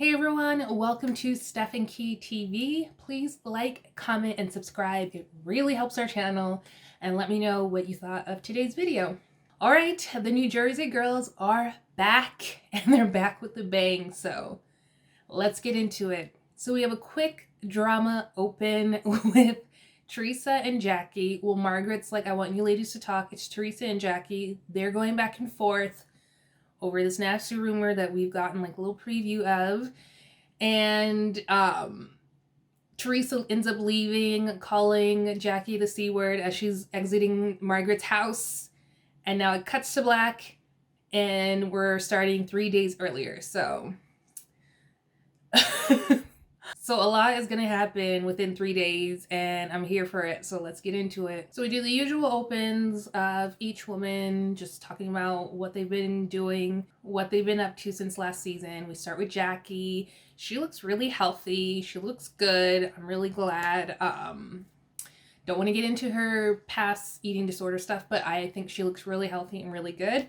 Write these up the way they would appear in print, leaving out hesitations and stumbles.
Hey everyone, welcome to Steph and Key TV. Please like, comment, and subscribe. It really helps our channel, and let me know what you thought of today's video. All right, the New Jersey girls are back, and they're back with a bang, so let's get into it. So we have a quick drama open with Teresa and Jackie. Well, Margaret's like, I want you ladies to talk. It's Teresa and Jackie. They're going back and forth over this nasty rumor that we've gotten like a little preview of. And Teresa ends up leaving, calling Jackie the C word as she's exiting Margaret's house. And now it cuts to black and we're starting 3 days earlier. So So a lot is going to happen within 3 days, and I'm here for it. So let's get into it. So we do the usual opens of each woman, just talking about what they've been doing, what they've been up to since last season. We start with Jackie. She looks really healthy. She looks good. I'm really glad. Don't want to get into her past eating disorder stuff, but I think she looks really healthy and really good.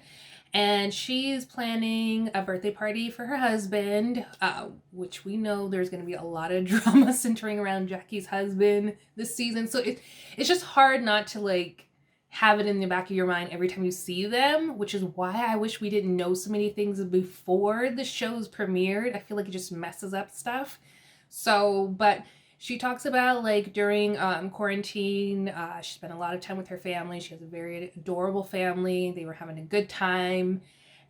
And she's planning a birthday party for her husband, which we know there's going to be a lot of drama centering around Jackie's husband this season. So it's just hard not to like have it in the back of your mind every time you see them, which is why I wish we didn't know so many things before the show's premiered. I feel like it just messes up stuff. So, but she talks about like during quarantine, she spent a lot of time with her family. She has a very adorable family. They were having a good time.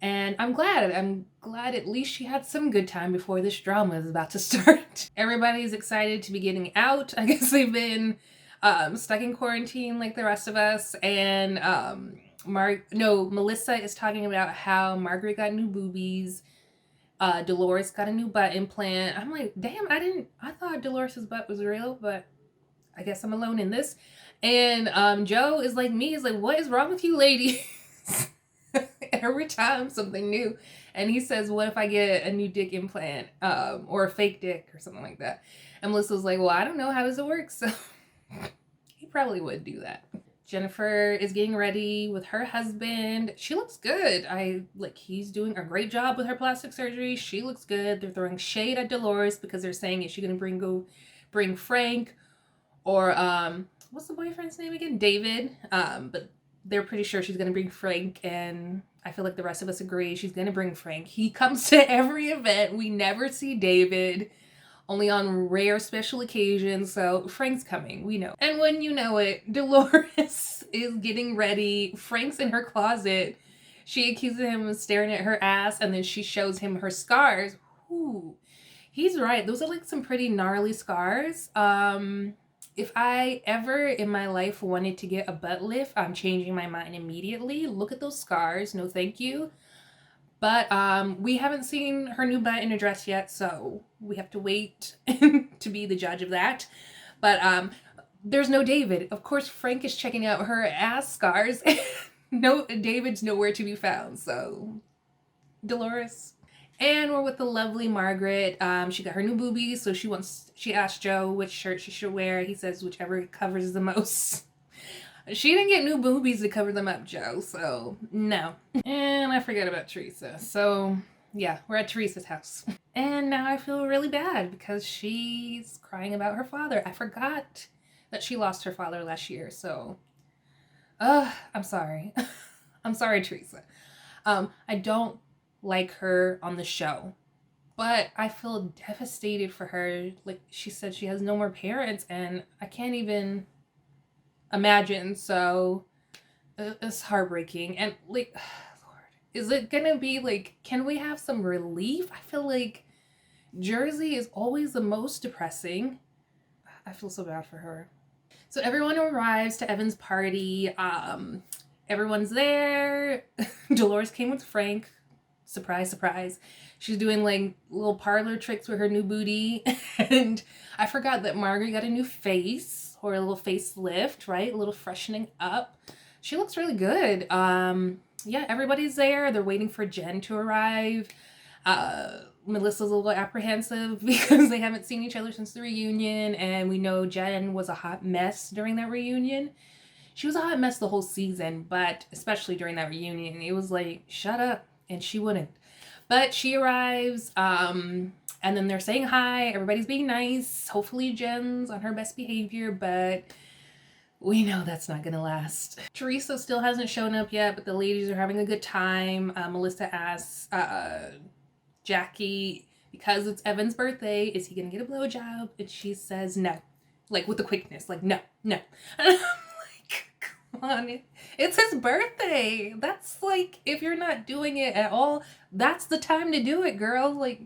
And I'm glad at least she had some good time before this drama is about to start. Everybody's excited to be getting out. I guess they've been stuck in quarantine like the rest of us. And Melissa is talking about how Margaret got new boobies. Dolores got a new butt implant. I'm like, damn, I thought Dolores' butt was real, but I guess I'm alone in this. And Joe is like me, is like, what is wrong with you ladies? Every time something new. And he says, what if I get a new dick implant or a fake dick or something like that? And Melissa's like, well, I don't know, how does it work? So he probably would do that. Jennifer is getting ready with her husband. She looks good. He's doing a great job with her plastic surgery. She looks good. They're throwing shade at Dolores because they're saying, is she gonna bring Frank or what's the boyfriend's name again? David. But they're pretty sure she's gonna bring Frank, and I feel like the rest of us agree she's gonna bring Frank. He comes to every event. We never see David. Only on rare special occasions, so Frank's coming, we know. And when you know it, Dolores is getting ready. Frank's in her closet. She accuses him of staring at her ass, and then she shows him her scars. Ooh, he's right. Those are like some pretty gnarly scars. If I ever in my life wanted to get a butt lift, I'm changing my mind immediately. Look at those scars. No, thank you. But we haven't seen her new butt in a dress yet, so we have to wait to be the judge of that. But there's no David. Of course, Frank is checking out her ass scars. No, David's nowhere to be found, so Dolores. And we're with the lovely Margaret. She got her new boobies, so she asked Joe which shirt she should wear. He says whichever covers the most. She didn't get new boobies to cover them up, Joe, so no. And I forgot about Teresa. So yeah, we're at Teresa's house. And now I feel really bad because she's crying about her father. I forgot that she lost her father last year, so I'm sorry. I'm sorry, Teresa. I don't like her on the show, but I feel devastated for her. Like she said, she has no more parents, and I can't even imagine. So it's heartbreaking. And like, Lord, is it gonna be like, can we have some relief? I feel like Jersey is always the most depressing. I feel so bad for her. So everyone arrives to Evan's party. Everyone's there. Dolores came with Frank. Surprise, surprise. She's doing like little parlor tricks with her new booty. And I forgot that Margaret got a new face, or a little facelift, right? A little freshening up. She looks really good. Yeah, everybody's there. They're waiting for Jen to arrive. Melissa's a little apprehensive because they haven't seen each other since the reunion, and we know Jen was a hot mess during that reunion. She was a hot mess the whole season, but especially during that reunion, it was like, shut up, and she wouldn't. But she arrives. And then they're saying hi, everybody's being nice. Hopefully Jen's on her best behavior, but we know that's not gonna last. Teresa still hasn't shown up yet, but the ladies are having a good time. Melissa asks Jackie, because it's Evan's birthday, is he gonna get a blowjob? And she says no. Like with the quickness, like no. And I'm like, come on, it's his birthday. That's like, if you're not doing it at all, that's the time to do it, girl. Like,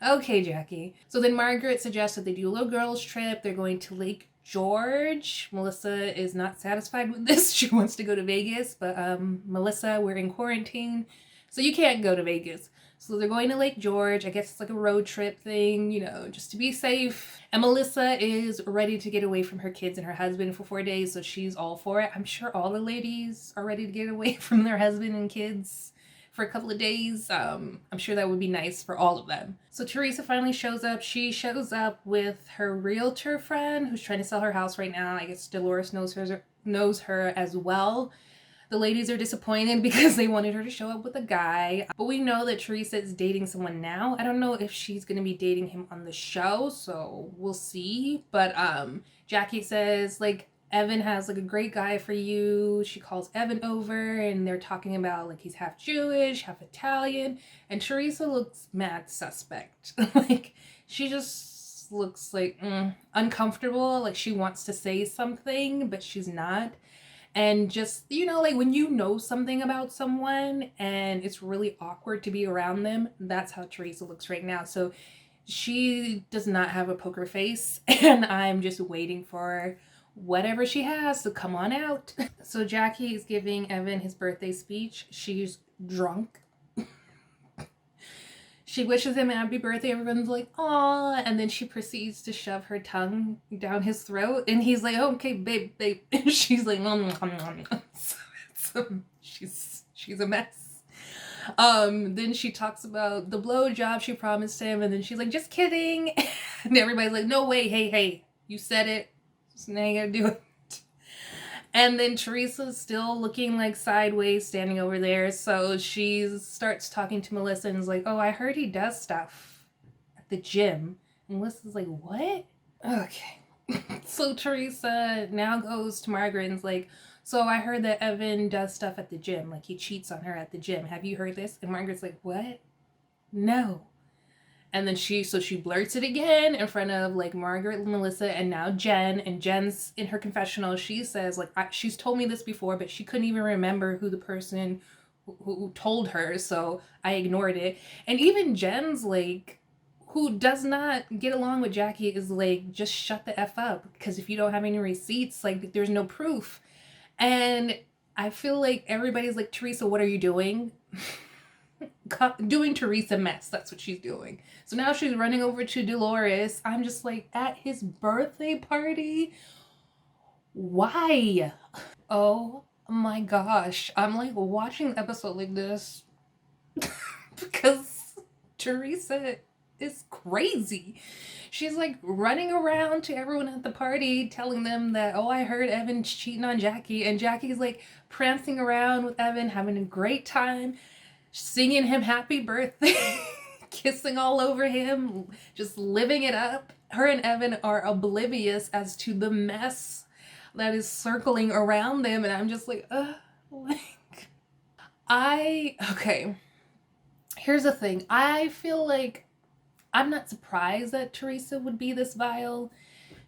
okay, Jackie. So then Margaret suggests that they do a little girls trip. They're going to Lake George. Melissa is not satisfied with this. She wants to go to Vegas, but Melissa, we're in quarantine, so you can't go to Vegas. So they're going to Lake George. I guess it's like a road trip thing, you know, just to be safe. And Melissa is ready to get away from her kids and her husband for 4 days, so she's all for it. I'm sure all the ladies are ready to get away from their husband and kids for a couple of days. I'm sure that would be nice for all of them. So Teresa finally shows up. She shows up with her realtor friend who's trying to sell her house right now. I guess Dolores knows her as well. The ladies are disappointed because they wanted her to show up with a guy. But we know that Teresa is dating someone now. I don't know if she's going to be dating him on the show, so we'll see. But Jackie says, like, Evan has like a great guy for you. She calls Evan over and they're talking about like he's half Jewish, half Italian. And Teresa looks mad suspect. Like, she just looks like uncomfortable. Like she wants to say something, but she's not. And just, you know, like when you know something about someone and it's really awkward to be around them, that's how Teresa looks right now. So she does not have a poker face, and I'm just waiting for whatever she has to come on out. So Jackie is giving Evan his birthday speech. She's drunk. She wishes him a happy birthday. Everyone's like, aw. And then she proceeds to shove her tongue down his throat. And he's like, oh, okay, babe. And she's like, so she's a mess. Then she talks about the blowjob she promised him. And then she's like, just kidding. And everybody's like, no way. Hey, you said it. So now you gotta do it. And then Teresa's still looking like sideways, standing over there. So she starts talking to Melissa and is like, oh, I heard he does stuff at the gym. And Melissa's like, what? Okay. So Teresa now goes to Margaret and is like, so I heard that Evan does stuff at the gym. Like he cheats on her at the gym. Have you heard this? And Margaret's like, what? No. And then she blurts it again in front of like Margaret, Melissa, and now Jen. And Jen's in her confessional. She says like, she's told me this before, but she couldn't even remember who the person who told her. So I ignored it. And even Jen's like, who does not get along with Jackie, is like, just shut the F up. Because if you don't have any receipts, like there's no proof. And I feel like everybody's like, Teresa, what are you doing? Doing Teresa mess. That's what she's doing. So now she's running over to Dolores. I'm just like, at his birthday party? Why? Oh my gosh. I'm like watching the episode like this because Teresa is crazy. She's like running around to everyone at the party telling them that, oh, I heard Evan's cheating on Jackie. And Jackie's like prancing around with Evan, having a great time, singing him happy birthday, kissing all over him, just living it up. Her and Evan are oblivious as to the mess that is circling around them. And I'm just like, okay. Here's the thing. I feel like I'm not surprised that Teresa would be this vile.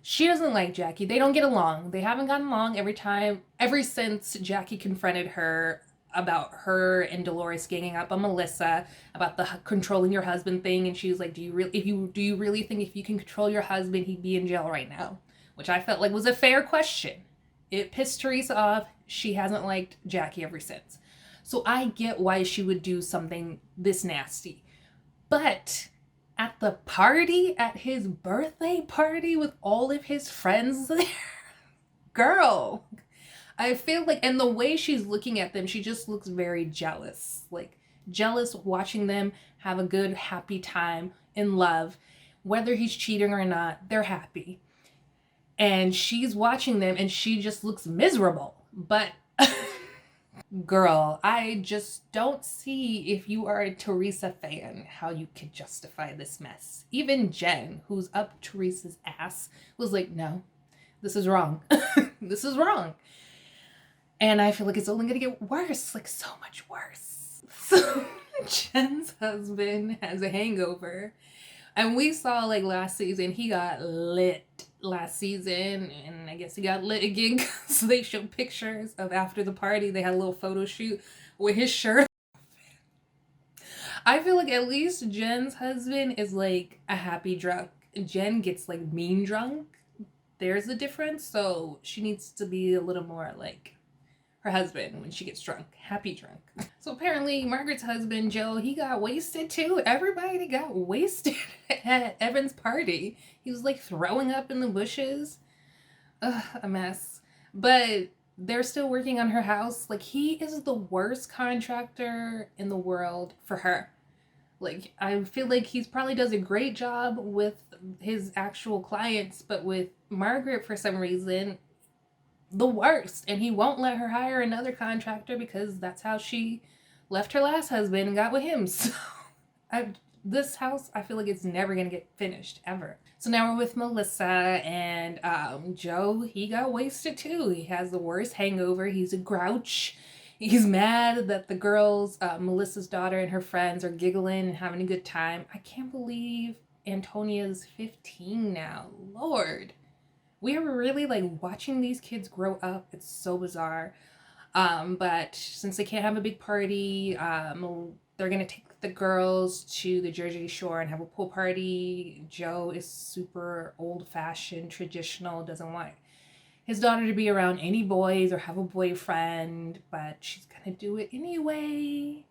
She doesn't like Jackie. They don't get along. They haven't gotten along ever since Jackie confronted her about her and Dolores ganging up on Melissa about the controlling your husband thing. And she was like, do you really think if you can control your husband, he'd be in jail right now? Which I felt like was a fair question. It pissed Teresa off. She hasn't liked Jackie ever since. So I get why she would do something this nasty. But at the party, at his birthday party with all of his friends there, girl, I feel like, and the way she's looking at them, she just looks very jealous. Like, jealous watching them have a good, happy time in love. Whether he's cheating or not, they're happy. And she's watching them and she just looks miserable. But Girl, I just don't see, if you are a Teresa fan, how you could justify this mess. Even Jen, who's up Teresa's ass, was like, no, this is wrong. This is wrong. And I feel like it's only gonna get worse, like so much worse. So Jen's husband has a hangover. And we saw like last season, he got lit last season. And I guess he got lit again because they showed pictures of after the party. They had a little photo shoot with his shirt. I feel like at least Jen's husband is like a happy drunk. Jen gets like mean drunk. There's a difference. So she needs to be a little more like her husband when she gets drunk, happy drunk. So apparently Margaret's husband, Joe, he got wasted too. Everybody got wasted at Evan's party. He was like throwing up in the bushes. Ugh, a mess. But they're still working on her house. Like, he is the worst contractor in the world for her. Like, I feel like he probably does a great job with his actual clients, but with Margaret, for some reason, the worst. And he won't let her hire another contractor because that's how she left her last husband and got with him. So this house, I feel like it's never gonna get finished ever. So now we're with Melissa, and Joe, he got wasted too. He has the worst hangover. He's a grouch. He's mad that the girls, Melissa's daughter and her friends, are giggling and having a good time. I can't believe Antonia's 15 now. Lord. We are really like watching these kids grow up. It's so bizarre. But since they can't have a big party, they're gonna take the girls to the Jersey Shore and have a pool party. Joe is super old-fashioned, traditional, doesn't want his daughter to be around any boys or have a boyfriend, but she's gonna do it anyway.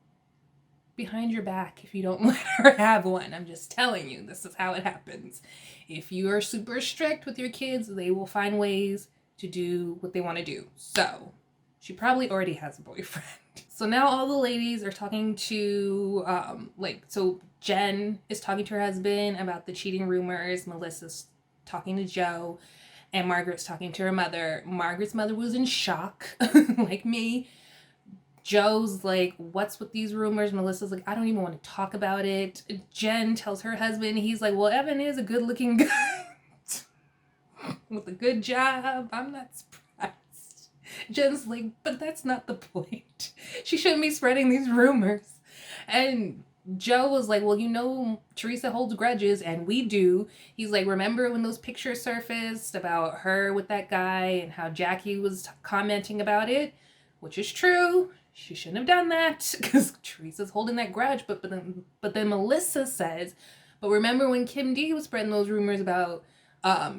Behind your back if you don't let her have one. I'm just telling you, this is how it happens. If you are super strict with your kids, they will find ways to do what they want to do. So she probably already has a boyfriend. So now all the ladies are talking to so Jen is talking to her husband about the cheating rumors. Melissa's talking to Joe, and Margaret's talking to her mother. Margaret's mother was in shock, like me. Joe's like, what's with these rumors? Melissa's like, I don't even want to talk about it. Jen tells her husband, he's like, well, Evan is a good looking guy with a good job. I'm not surprised. Jen's like, but that's not the point. She shouldn't be spreading these rumors. And Joe was like, well, you know, Teresa holds grudges, and we do. He's like, remember when those pictures surfaced about her with that guy and how Jackie was commenting about it? Which is true. She shouldn't have done that because Teresa's holding that grudge. But then Melissa says, but remember when Kim D was spreading those rumors about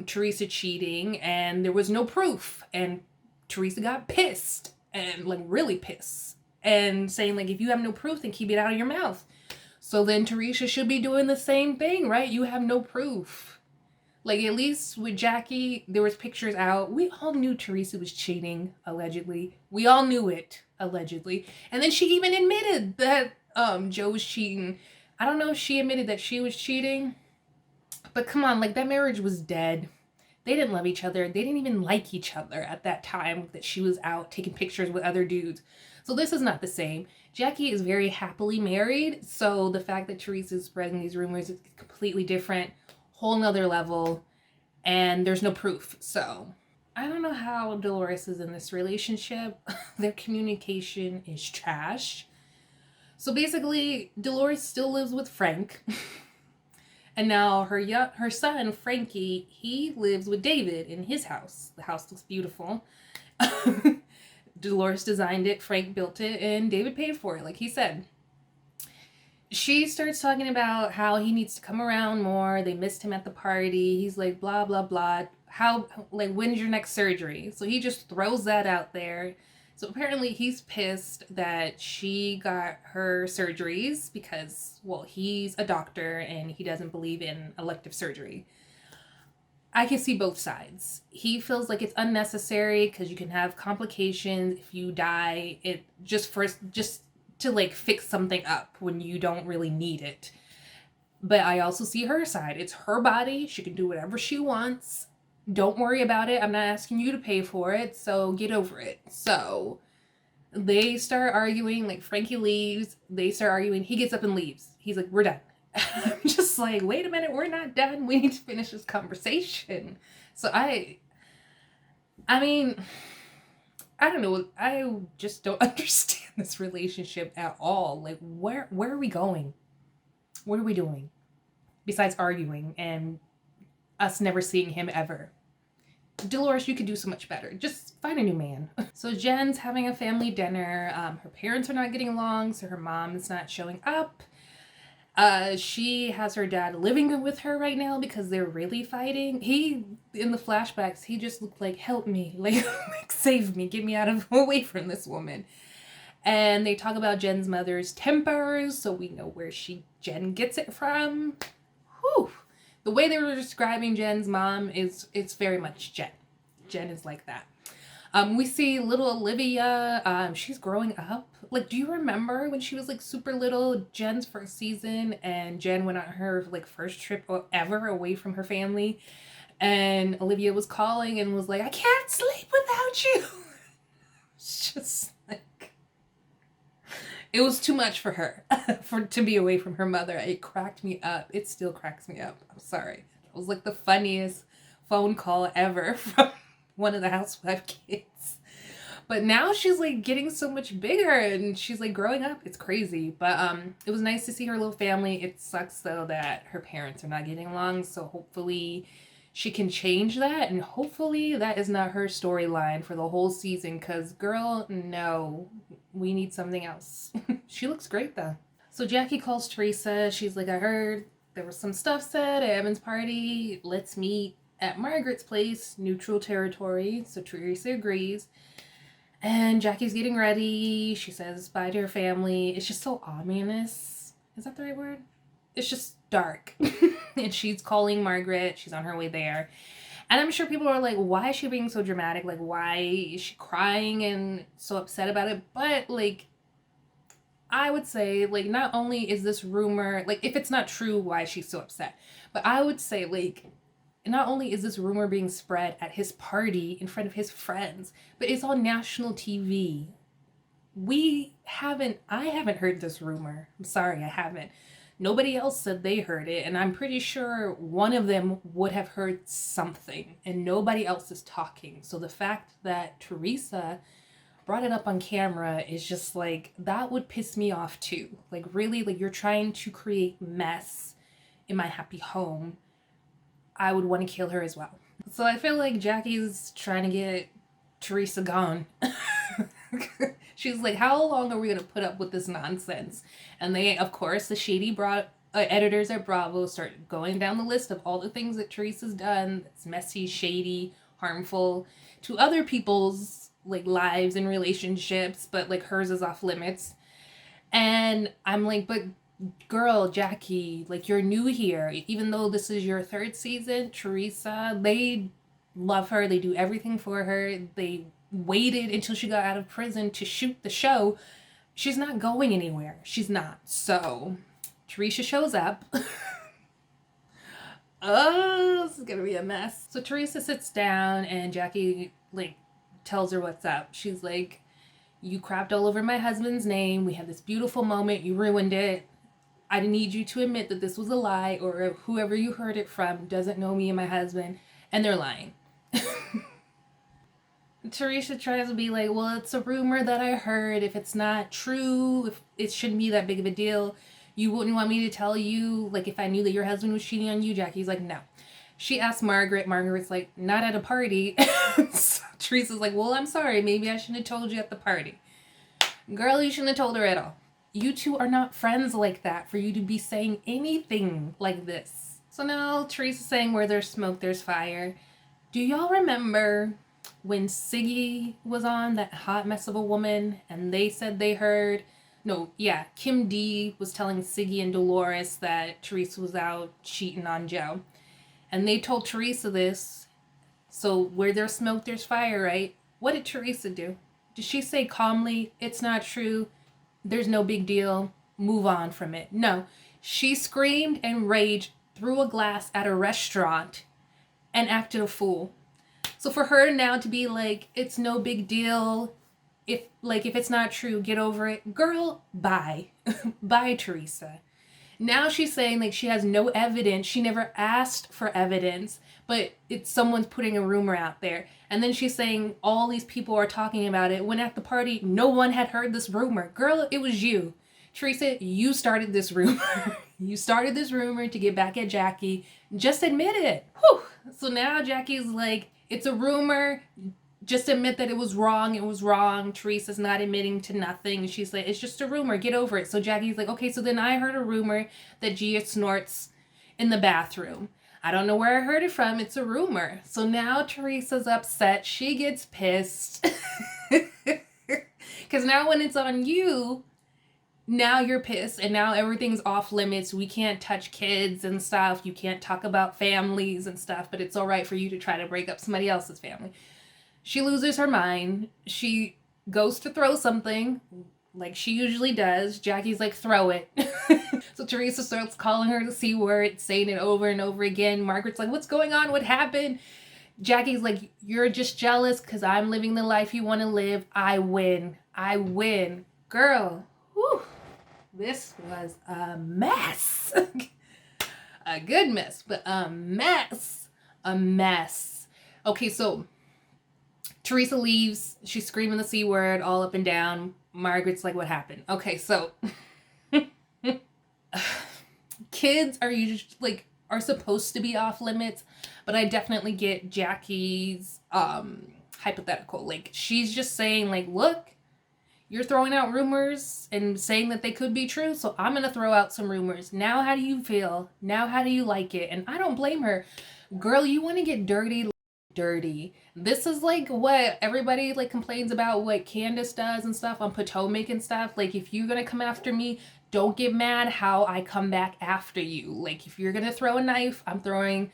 Teresa cheating and there was no proof, and Teresa got pissed and like really pissed and saying like, if you have no proof, then keep it out of your mouth. So then Teresa should be doing the same thing, right? You have no proof. Like, at least with Jackie, there was pictures out. We all knew Teresa was cheating, allegedly. We all knew it, allegedly. And then she even admitted that Joe was cheating. I don't know if she admitted that she was cheating. But come on, like, that marriage was dead. They didn't love each other. They didn't even like each other at that time that she was out taking pictures with other dudes. So this is not the same. Jackie is very happily married. So the fact that Teresa is spreading these rumors is completely different. Whole nother level, and there's no proof. So I don't know how Dolores is in this relationship. Their communication is trash. So basically, Dolores still lives with Frank. And now her son, Frankie, he lives with David in his house. The house looks beautiful. Dolores designed it, Frank built it, and David paid for it, like he said. She starts talking about how he needs to come around more. They missed him at the party. He's like, blah, blah, blah. How, like, when's your next surgery? So he just throws that out there. So apparently he's pissed that she got her surgeries because, well, he's a doctor and he doesn't believe in elective surgery. I can see both sides. He feels like it's unnecessary because you can have complications if you die. It just to like fix something up when you don't really need it. But I also see her side. It's her body. She can do whatever she wants. Don't worry about it. I'm not asking you to pay for it, so get over it. So They start arguing, like Frankie leaves, they start arguing, he gets up and leaves. He's like, we're done. I'm just like, wait a minute, we're not done. We need to finish this conversation. So I mean, I don't know. I just don't understand this relationship at all. Like, where are we going? What are we doing? Besides arguing and us never seeing him ever. Dolores, you could do so much better. Just find a new man. So Jen's having a family dinner. Her parents are not getting along, so her mom is not showing up. She has her dad living with her right now because they're really fighting. He, in the flashbacks, he just looked like, help me, like save me, get me away from this woman. And they talk about Jen's mother's tempers, so we know where Jen gets it from. Whew. The way they were describing Jen's mom it's very much Jen. Jen is like that. We see little Olivia. She's growing up. Like, do you remember when she was like super little, Jen's first season, and Jen went on her like first trip ever away from her family, and Olivia was calling and was like, I can't sleep without you. It's just like, it was too much for her to be away from her mother. It cracked me up. It still cracks me up. I'm sorry. It was like the funniest phone call ever from one of the Housewife kids. But now she's like getting so much bigger and she's like growing up. It's crazy. But it was nice to see her little family. It sucks though that her parents are not getting along. So hopefully she can change that, and hopefully that is not her storyline for the whole season, because girl, no, we need something else. She looks great though. So Jackie calls Teresa. She's like, I heard there was some stuff said at Evan's party. Let's meet at Margaret's place, neutral territory. So Teresa agrees. And Jackie's getting ready. She says bye to her family. It's just so ominous. Is that the right word? It's just dark. And she's calling Margaret. She's on her way there. And I'm sure people are like, why is she being so dramatic? Like, why is she crying and so upset about it? But, like, I would say, like, not only is this rumor, like, if it's not true, why is she so upset? But I would say, like, not only is this rumor being spread at his party in front of his friends, but it's on national TV. I haven't heard this rumor. I'm sorry, I haven't. Nobody else said they heard it, and I'm pretty sure one of them would have heard something, and nobody else is talking. So the fact that Teresa brought it up on camera is just like, that would piss me off too. Like, really, like, you're trying to create mess in my happy home. I would want to kill her as well. So I feel like Jackie's trying to get Teresa gone. She's like, how long are we going to put up with this nonsense? And they, of course, the shady editors at Bravo start going down the list of all the things that Teresa's done that's messy, shady, harmful to other people's like lives and relationships, but like hers is off limits. And I'm like, but girl, Jackie, like, you're new here. Even though this is your third season, Teresa, they love her. They do everything for her. They waited until she got out of prison to shoot the show. She's not going anywhere. She's not. So Teresa shows up. Oh, this is gonna be a mess. So Teresa sits down and Jackie like tells her what's up. She's like, you crapped all over my husband's name. We had this beautiful moment. You ruined it. I need you to admit that this was a lie, or whoever you heard it from doesn't know me and my husband, and they're lying. Teresa tries to be like, well, it's a rumor that I heard. If it's not true, if it shouldn't be that big of a deal, you wouldn't want me to tell you, like, if I knew that your husband was cheating on you. Jackie's like, no. She asked Margaret. Margaret's like, not at a party. So Teresa's like, well, I'm sorry. Maybe I shouldn't have told you at the party. Girl, you shouldn't have told her at all. You two are not friends like that for you to be saying anything like this. So now Teresa's saying, where there's smoke, there's fire. Do y'all remember when Siggy was on, that hot mess of a woman, and they said they heard, Kim D was telling Siggy and Dolores that Teresa was out cheating on Joe. And they told Teresa this. So where there's smoke, there's fire, right? What did Teresa do? Did she say calmly, it's not true, there's no big deal, move on from it? No. She screamed and raged, threw a glass at a restaurant, and acted a fool. So for her now to be like, it's no big deal, if it's not true, get over it. Girl, bye. Bye, Teresa. Now she's saying like she has no evidence. She never asked for evidence, but it's someone's putting a rumor out there. And then she's saying all these people are talking about it when at the party no one had heard this rumor. Girl, it was you. Teresa, you started this rumor. You started this rumor to get back at Jackie. Just admit it. Whew. So now Jackie's like, it's a rumor. Just admit that it was wrong. It was wrong. Teresa's not admitting to nothing. She's like, it's just a rumor. Get over it. So Jackie's like, okay, so then I heard a rumor that Gia snorts in the bathroom. I don't know where I heard it from. It's a rumor. So now Teresa's upset. She gets pissed. Because now when it's on you, now you're pissed and now everything's off limits. We can't touch kids and stuff. You can't talk about families and stuff, but it's all right for you to try to break up somebody else's family. She loses her mind. She goes to throw something like she usually does. Jackie's like, throw it. So Teresa starts calling her the C word, saying it over and over again. Margaret's like, what's going on? What happened? Jackie's like, you're just jealous because I'm living the life you want to live. I win. I win. Girl, whew, this was a mess. A good mess, but a mess. A mess. Okay, so Teresa leaves. She's screaming the C word all up and down. Margaret's like, what happened? Okay, so kids are usually like are supposed to be off limits, but I definitely get Jackie's hypothetical. Like she's just saying like, look, you're throwing out rumors and saying that they could be true, so I'm going to throw out some rumors. Now how do you feel? Now how do you like it? And I don't blame her. Girl, you want to get dirty, dirty. This is like what everybody like complains about what Candace does and stuff on Potomac and stuff. Like if you're gonna come after me, don't get mad how I come back after you. Like if you're gonna throw a knife, I'm throwing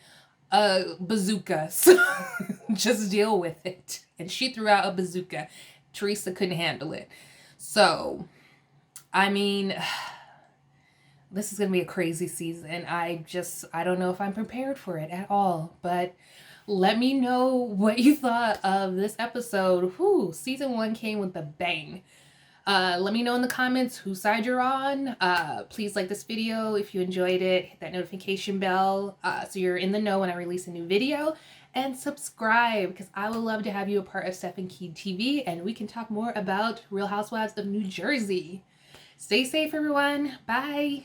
a bazooka. So just deal with it. And she threw out a bazooka. Teresa couldn't handle it. So I mean, this is gonna be a crazy season. I don't know if I'm prepared for it at all, but let me know what you thought of this episode. Whew, season 1 came with a bang. Let me know in the comments whose side you're on. Please like this video if you enjoyed it. Hit that notification bell so you're in the know when I release a new video. And subscribe because I would love to have you a part of Steph and Key TV and we can talk more about Real Housewives of New Jersey. Stay safe, everyone. Bye.